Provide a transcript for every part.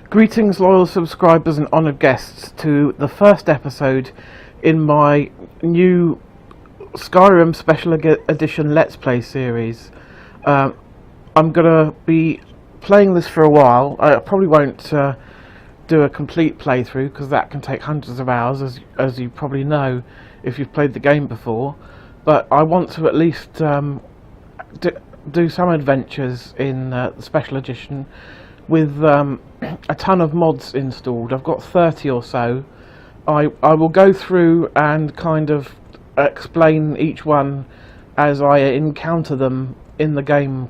Greetings, loyal subscribers and honoured guests, to the first episode in my new Skyrim Special Edition Let's Play series. I'm going to be playing this for a while. I probably won't do a complete playthrough because that can take hundreds of hours, as you probably know if you've played the game before. But I want to at least do some adventures in the Special Edition with a ton of mods installed. I've got 30 or so. I will go through and kind of explain each one as I encounter them in the game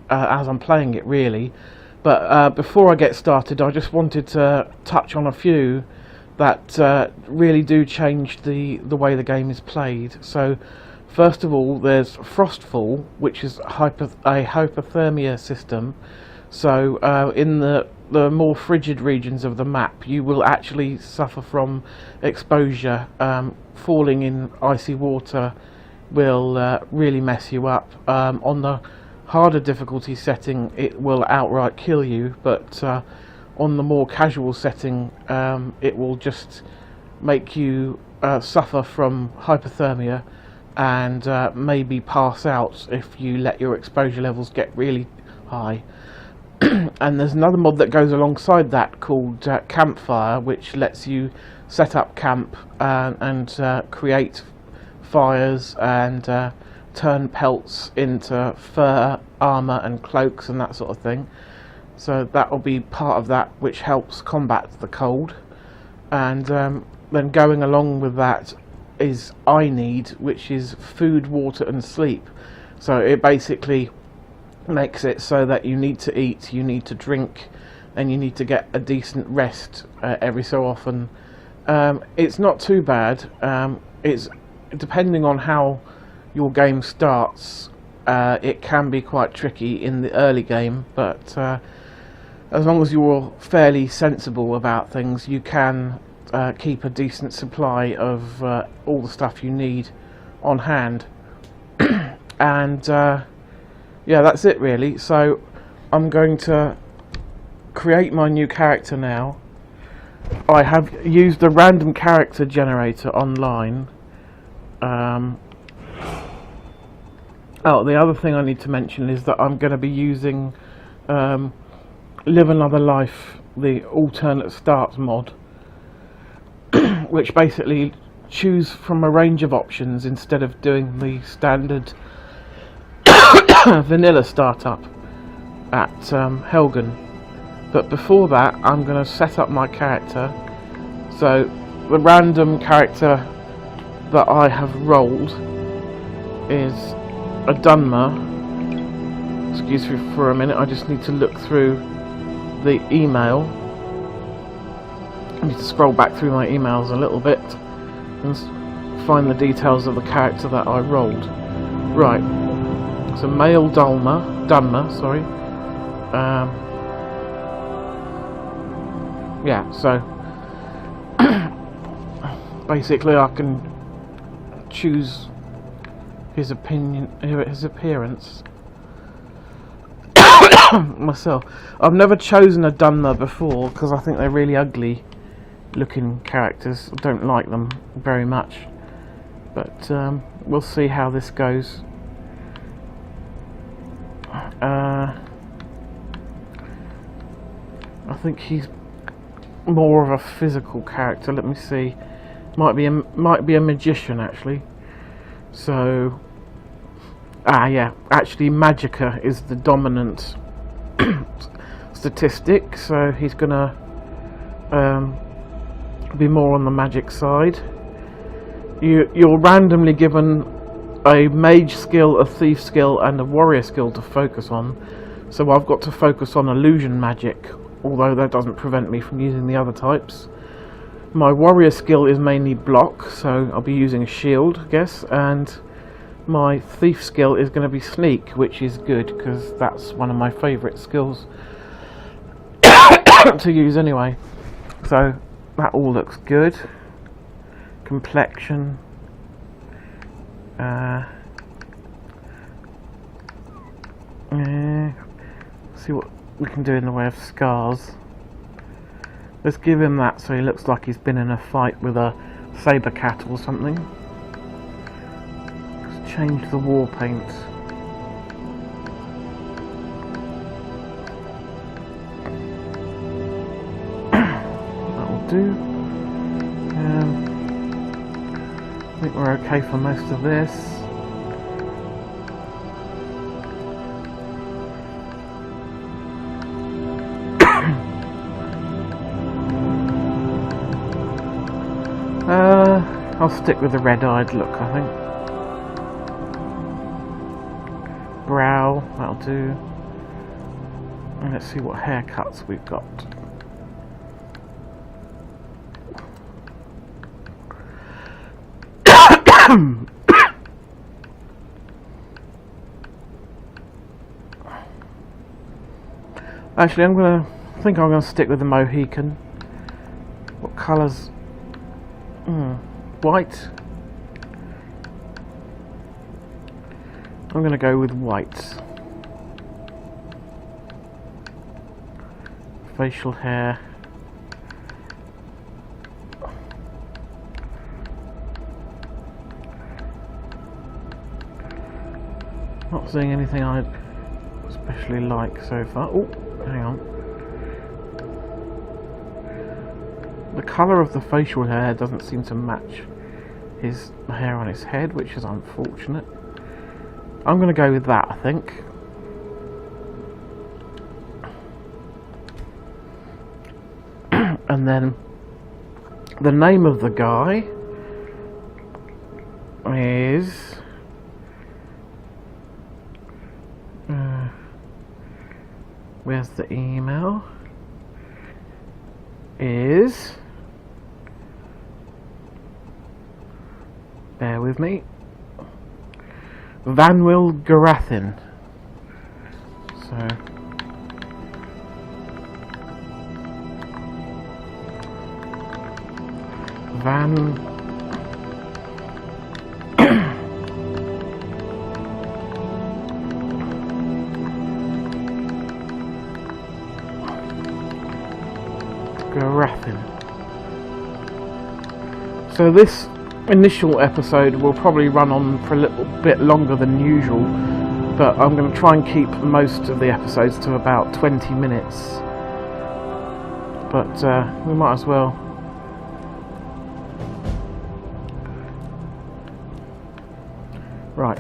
as I'm playing it, really. But before I get started, I just wanted to touch on a few that really do change the way the game is played. So first of all, there's Frostfall, which is a hypothermia system. So in the more frigid regions of the map, you will actually suffer from exposure. Falling in icy water will really mess you up. On the harder difficulty setting, it will outright kill you, but on the more casual setting, it will just make you suffer from hypothermia and maybe pass out if you let your exposure levels get really high. And there's another mod that goes alongside that called Campfire, which lets you set up camp and create fires and turn pelts into fur, armour and cloaks and that sort of thing. So that will be part of that, which helps combat the cold. And then going along with that is iNeed, which is food, water and sleep. So it basically makes it so that you need to eat, you need to drink, and you need to get a decent rest every so often. It's not too bad. It's depending on how your game starts, it can be quite tricky in the early game, but as long as you're fairly sensible about things, you can keep a decent supply of all the stuff you need on hand. And yeah, that's it really. So I'm going to create my new character now. I have used a random character generator online. Oh, the other thing I need to mention is that I'm going to be using Live Another Life, the alternate start mod, which basically choose from a range of options instead of doing the standard vanilla startup at Helgen. But before that, I'm going to set up my character. So the random character that I have rolled is a Dunmer. Excuse me for a minute, I just need to look through the email. I need to scroll back through my emails a little bit and find the details of the character that I rolled. Right. It's a male Dunmer, sorry. Yeah, so basically I can choose his appearance myself. I've never chosen a Dunmer before because I think they're really ugly looking characters. I don't like them very much, but we'll see how this goes. I think he's more of a physical character. Let me see. Might be a magician actually. So, yeah. Actually, Magicka is the dominant statistic. So he's gonna be more on the magic side. You're randomly given a mage skill, a thief skill and a warrior skill to focus on. So I've got to focus on illusion magic, although that doesn't prevent me from using the other types. My warrior skill is mainly block, so I'll be using a shield, I guess, and my thief skill is going to be sneak, which is good because that's one of my favourite skills to use anyway. So that all looks good. Complexion. See what we can do in the way of scars. Let's give him that so he looks like he's been in a fight with a saber cat or something. Let's change the war paint. That'll do. I think we're okay for most of this. I'll stick with the red-eyed look, I think. Brow, that'll do. And let's see what haircuts we've got. Actually, I think I'm gonna stick with the Mohican. What colours? White. I'm gonna go with white. Facial hair. Not seeing anything I especially like so far. Oh, hang on. The colour of the facial hair doesn't seem to match his hair on his head, which is unfortunate. I'm going to go with that, I think. And then the name of the guy is where's the email? Is, bear with me, Vanwyl Garathin. So Van Garathin. So this initial episode will probably run on for a little bit longer than usual, but I'm going to try and keep most of the episodes to about 20 minutes. But we might as well. Right.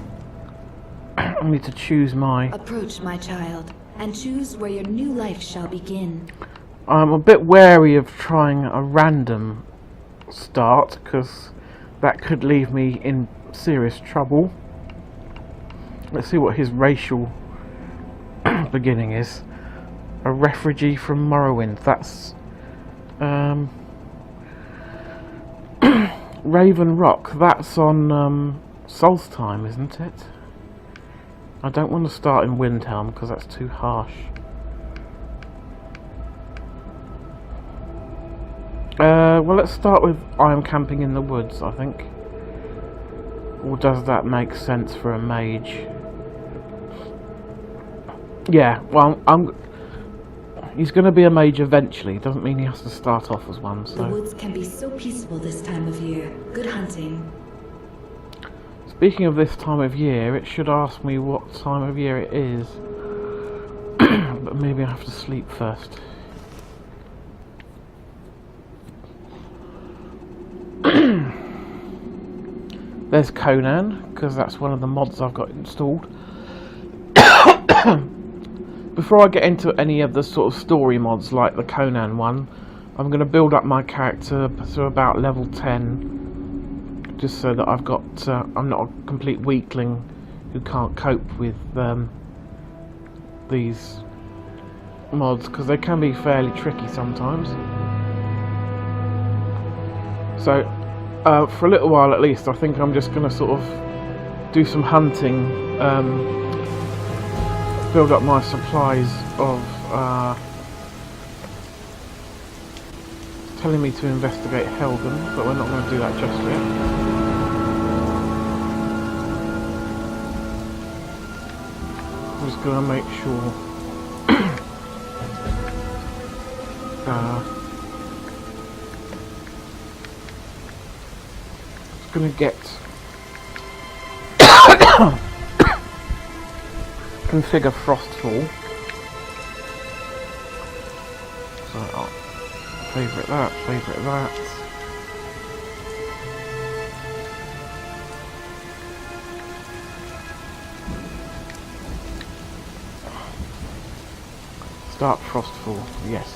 I need to choose my... Approach, my child, and choose where your new life shall begin. I'm a bit wary of trying a random start, because that could leave me in serious trouble. Let's see what his racial beginning is. A refugee from Morrowind. That's Raven Rock. That's on Solstheim, isn't it? I don't want to start in Windhelm because that's too harsh. Well, let's start with I am camping in the woods, I think. Or does that make sense for a mage? Yeah, well, he's going to be a mage eventually. Doesn't mean he has to start off as one. So. The woods can be so peaceful this time of year. Good hunting. Speaking of this time of year, it should ask me what time of year it is. But maybe I have to sleep first. There's Conan, because that's one of the mods I've got installed. Before I get into any of the sort of story mods like the Conan one, I'm going to build up my character to about level 10, just so that I've got I'm not a complete weakling who can't cope with these mods, because they can be fairly tricky sometimes. So for a little while at least, I think I'm just going to sort of do some hunting, build up my supplies of telling me to investigate Helgen, but we're not going to do that just yet. I'm just going to make sure it's going to get configure Frostfall. So I'll favourite that, favourite that. Start Frostfall, yes.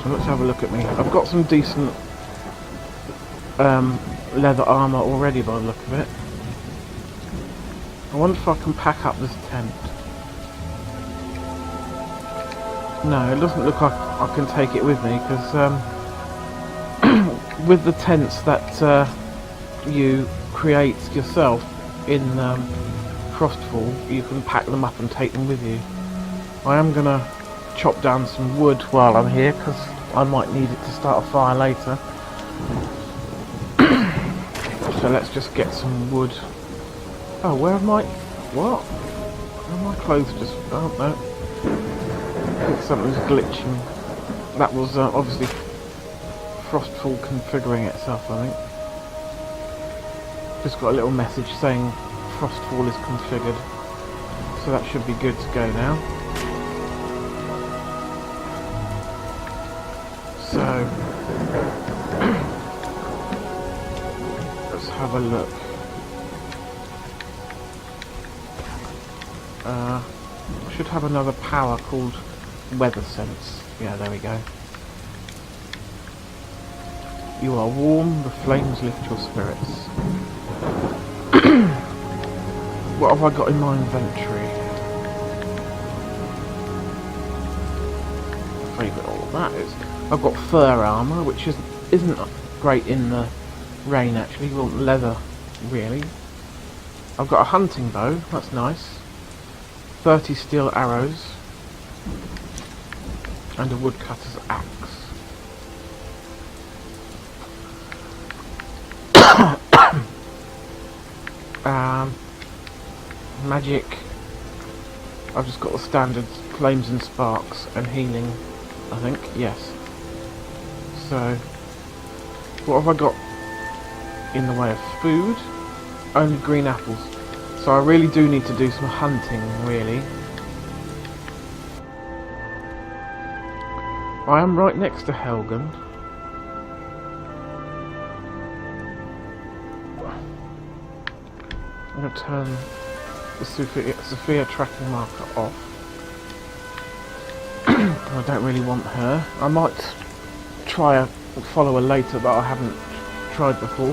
So let's have a look at me. I've got some decent leather armour already by the look of it. I wonder if I can pack up this tent. No, it doesn't look like I can take it with me, because with the tents that you create yourself in Frostfall, you can pack them up and take them with you. I am going to chop down some wood while I'm here, because I might need it to start a fire later. So let's just get some wood. Oh, where am I? What? Where are my clothes just... oh, no. I think something's glitching. That was obviously Frostfall configuring itself, I think. Just got a little message saying Frostfall is configured. So that should be good to go now. So... let's have a look. I should have another power called Weather Sense. Yeah, there we go. You are warm, the flames lift your spirits. What have I got in my inventory? My favourite all of that is... I've got fur armour, which isn't great in the rain actually. Well, leather, really. I've got a hunting bow, that's nice. 30 steel arrows. And a woodcutter's axe. Magic. I've just got the standard flames and sparks and healing, I think. Yes. So, what have I got in the way of food? Only green apples. So I really do need to do some hunting, really. I am right next to Helgen. I'm going to turn the Sophia tracking marker off. I don't really want her. I might try and follow her later, but I haven't tried before.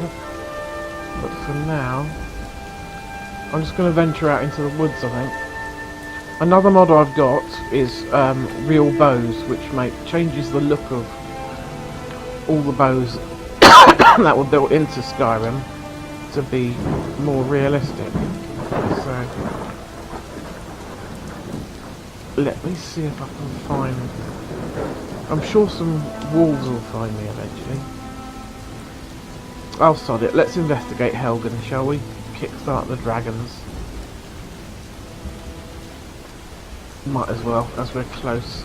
But for now, I'm just going to venture out into the woods, I think. Another mod I've got is real bows, which changes the look of all the bows that were built into Skyrim to be more realistic. So let me see if I can find... I'm sure some wolves will find me eventually. I'll sod it. Let's investigate Helgen, shall we? Kickstart the dragons. Might as well, as we're close.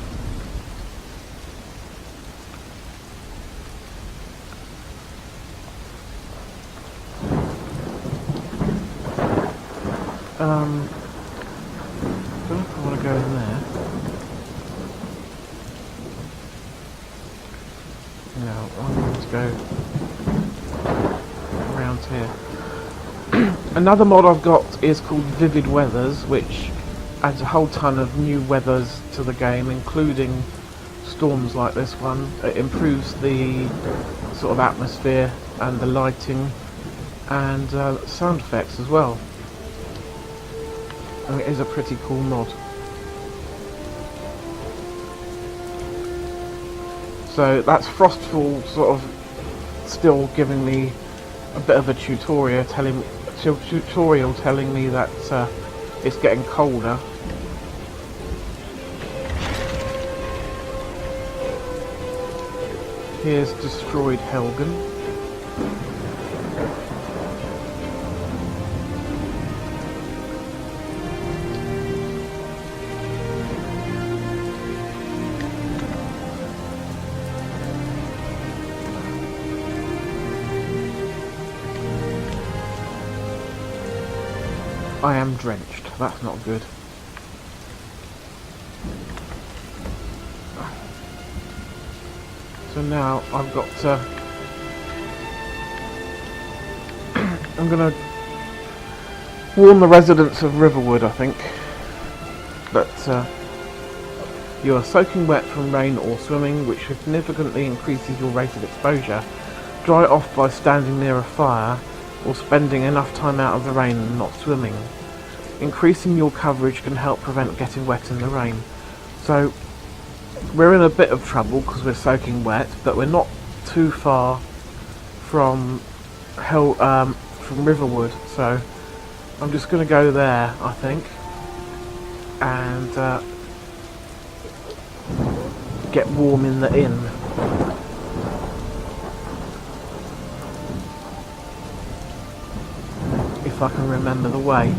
Don't know if I want to go in there. No, I'm going to go around here. Another mod I've got is called Vivid Weathers, which adds a whole ton of new weathers to the game, including storms like this one. It improves the sort of atmosphere and the lighting and sound effects as well. And it is a pretty cool mod. So that's Frostfall sort of still giving me a bit of a tutorial telling me that it's getting colder. Here's destroyed Helgen. I am drenched. That's not good. So now I've got I'm gonna warn the residents of Riverwood, I think, that you are soaking wet from rain or swimming, which significantly increases your rate of exposure. Dry off by standing near a fire or spending enough time out of the rain and not swimming. Increasing your coverage can help prevent getting wet in the rain. So we're in a bit of trouble because we're soaking wet, but we're not too far from Riverwood, so I'm just going to go there, I think, and get warm in the inn. If I can remember the way.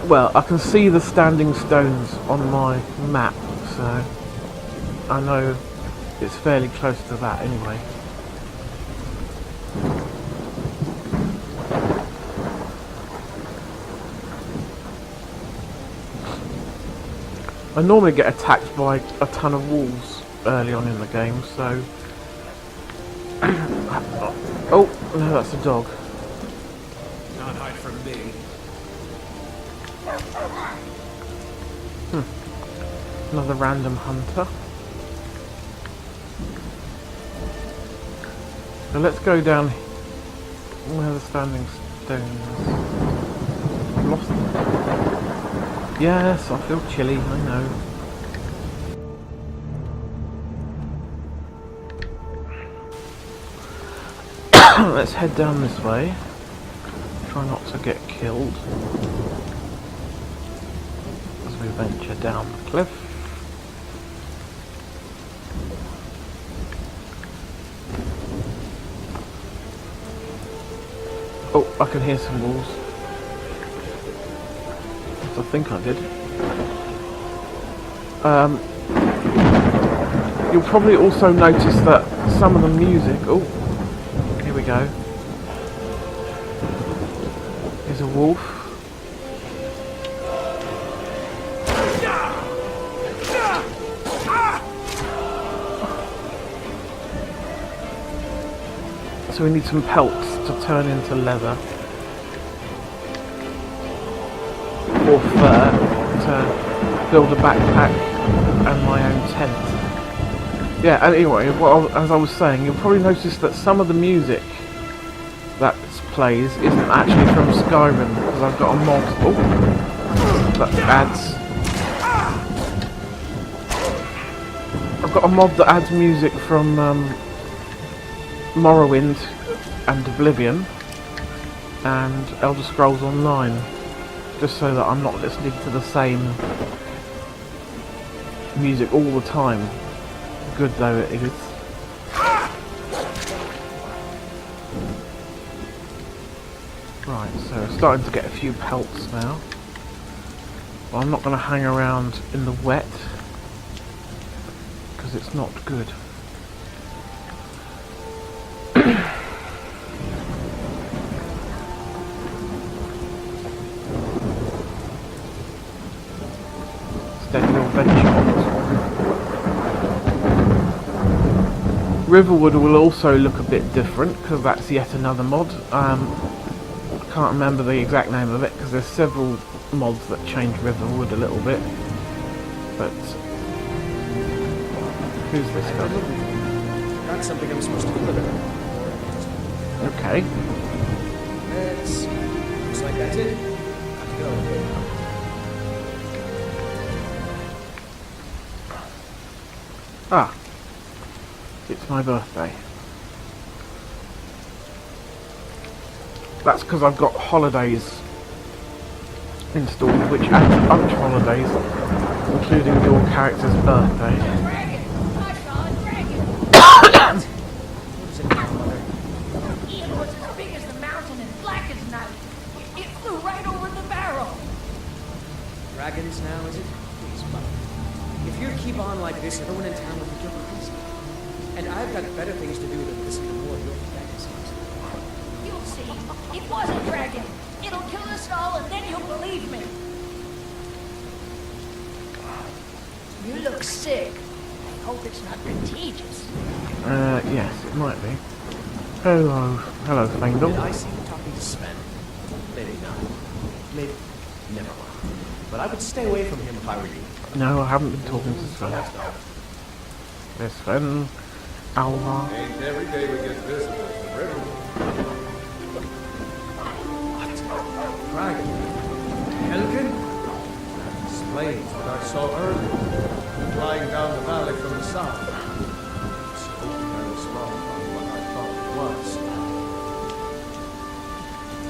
Well, I can see the standing stones on my map, so I know it's fairly close to that anyway. I normally get attacked by a ton of wolves early on in the game, so... Oh, no, that's a dog. Not hide from me. Another random hunter. So let's go down where the standing stones. I've lost them. Yes, I feel chilly, I know. Let's head down this way. Try not to get killed as we venture down the cliff. Oh, I can hear some wolves. I think I did. You'll probably also notice that some of the music... Oh, here we go. There's a wolf. So we need some pelts to turn into leather. Or fur to build a backpack and my own tent. Yeah, anyway, as I was saying, you'll probably notice that some of the music that plays isn't actually from Skyrim, because I've got a mod that adds... I've got a mod that adds music from Morrowind and Oblivion and Elder Scrolls Online, just so that I'm not listening to the same music all the time, good though it is. Right, so we're starting to get a few pelts now. Well, I'm not going to hang around in the wet, because it's not good. Steady your venture on this one. Riverwood will also look a bit different, because that's yet another mod. I can't remember the exact name of it, because there's several mods that change Riverwood a little bit. But Who's this I've guy? been looking. Got something I'm supposed to deliver. Okay. Looks like that's it. Have to go. Ah. It's my birthday. That's because I've got holidays installed, which add a bunch of holidays, including your character's birthday. Dragon! I saw a dragon! What is it now, Mother? It was as big as the mountain and black as night. It flew right over the barrel. Dragons now, is it? Please, Mother. If you keep on like this, everyone in town will think you're crazy. And I've got better things to do than listen to more of your fantasies. You'll see. It was a dragon. It'll kill us all and then you'll believe me. You look sick. I hope it's not contagious. Yes, it might be. Hello, Did Fangel. I see you talking to Sven? Maybe not. Maybe. Never mind. But I would stay away from him if I were you. No, I haven't been talking to Sven. There's Sven, Alva. Ain't every day we get visitors from Riverwood. Dragon? Helgen? Explains what I saw earlier, flying down the valley from the south. So I was wrong on what I thought it was.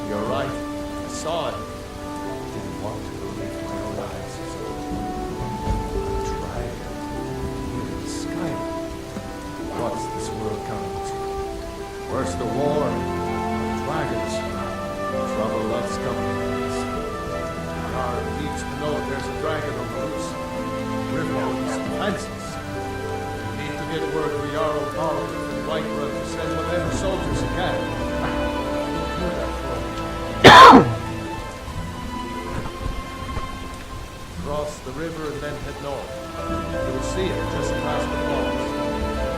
You're right. I saw it. Didn't want to believe my own eyes. So a dragon here in Skyrim. What's this world coming to? Worse the war, dragons. Trouble loves company. Our needs to know if there's a dragon on the loose. Riverwood is defenseless. We need to get word to Jarl Ball and Whiterun to send whatever soldiers he can. We'll do that for you. Cross the river and then head north. You'll see it just past the falls.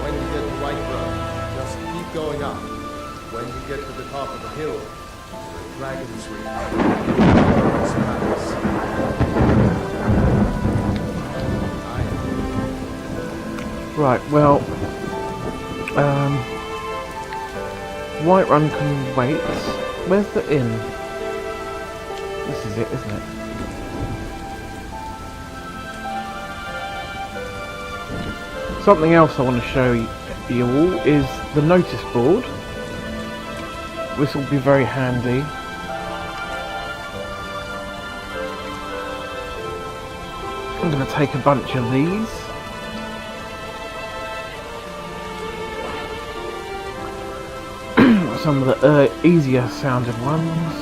When you get to Whiterun, just keep going up. When you get to the top of the hill, the dragon's reach. Right, well, Whiterun can wait. Where's the inn? This is it, isn't it? Something else I want to show you all is the notice board. This will be very handy. I'm going to take a bunch of these. Some of the easier sounding ones.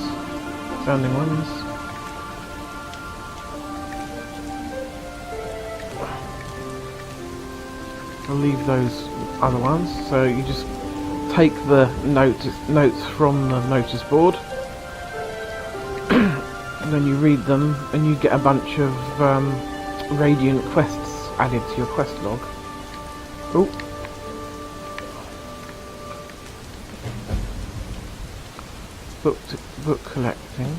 I'll leave those other ones. So you just take the notes from the notice board, and then you read them, and you get a bunch of radiant quests added to your quest log. Oh. Book collecting.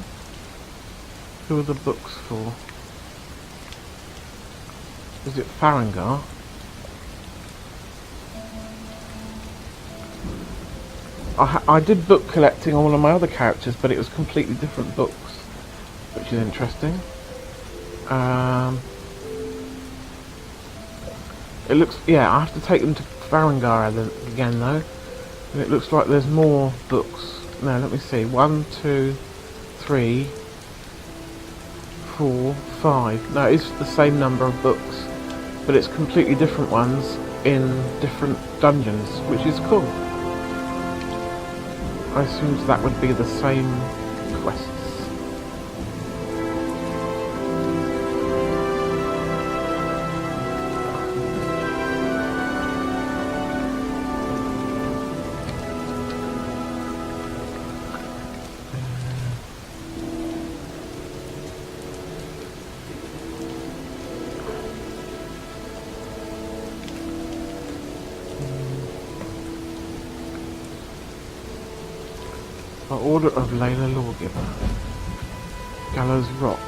Who are the books for? Is it Farengar? I did book collecting on one of my other characters, but it was completely different books, which is interesting. It looks, yeah, I have to take them to Farengar again though, and it looks like there's more books. No, let me see. 1, 2, 3, 4, 5. No, it's the same number of books, but it's completely different ones in different dungeons, which is cool. I assumed that would be the same quests. By order of Layla Lawgiver. Gallows Rock.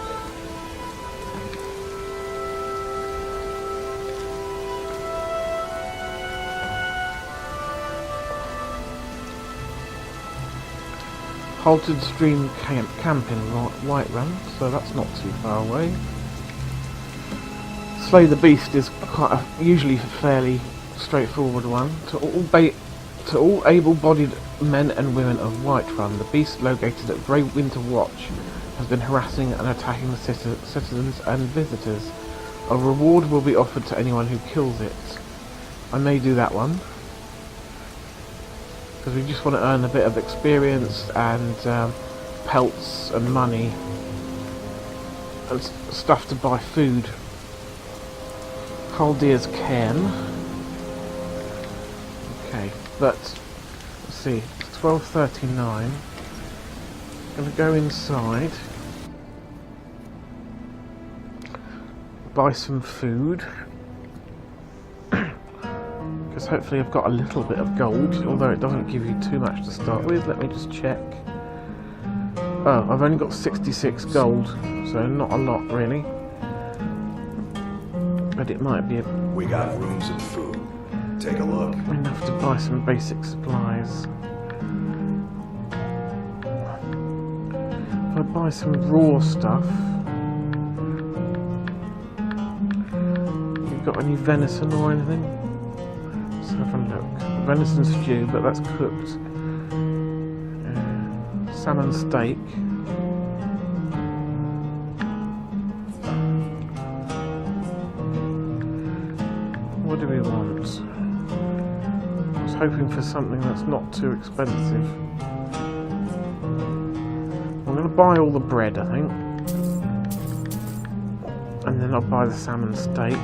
Halted Stream Camp in Whiterun, so that's not too far away. Slay the Beast is quite usually a fairly straightforward one. To all able-bodied men and women of Whiterun, the Beast located at Grey Winter Watch has been harassing and attacking the citizens and visitors. A reward will be offered to anyone who kills it. I may do that one, because we just want to earn a bit of experience and pelts and money and stuff to buy food. Haldir's Cairn. Okay, but let's see, it's 12:39. Gonna go inside, buy some food, because hopefully I've got a little bit of gold, although it doesn't give you too much to start with. Let me just check. Oh, I've only got 66 gold, so not a lot really. But it might be We got rooms and food. Take a look. enough to buy some basic supplies. If I buy some raw stuff. You got any venison or anything? Let's have a look. Venison stew, but that's cooked. Salmon steak. What do we want? I was hoping for something that's not too expensive. I'm going to buy all the bread, I think. And then I'll buy the salmon steak.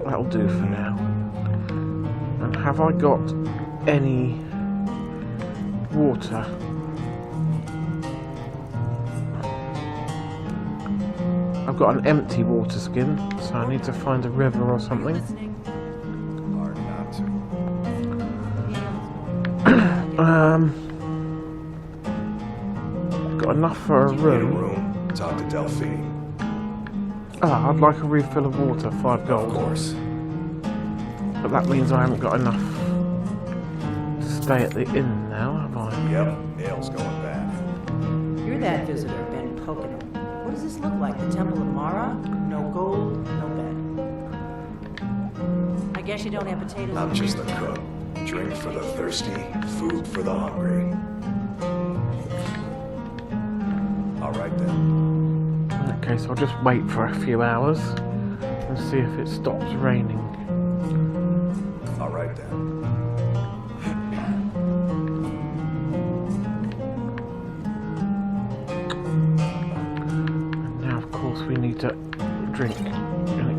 That'll do for now. And have I got any water? I've got an empty water skin, so I need to find a river or something. Hard not to. Got enough for a Need a room. room. Talk to Delphine. Ah, I'd like a refill of water, 5 Of gold. course. But that means I haven't got enough to stay at the inn now, have I? Yep, ale's going bad. You're that visitor, Ben Pocono. What does this look like? The Temple of Mara? No gold, no bed. I guess you don't have potatoes. I'm just the cook. Drink for the thirsty, food for the hungry. All right then. Okay, so I'll just wait for a few hours and see if it stops raining. All right then. And now, of course, we need to drink in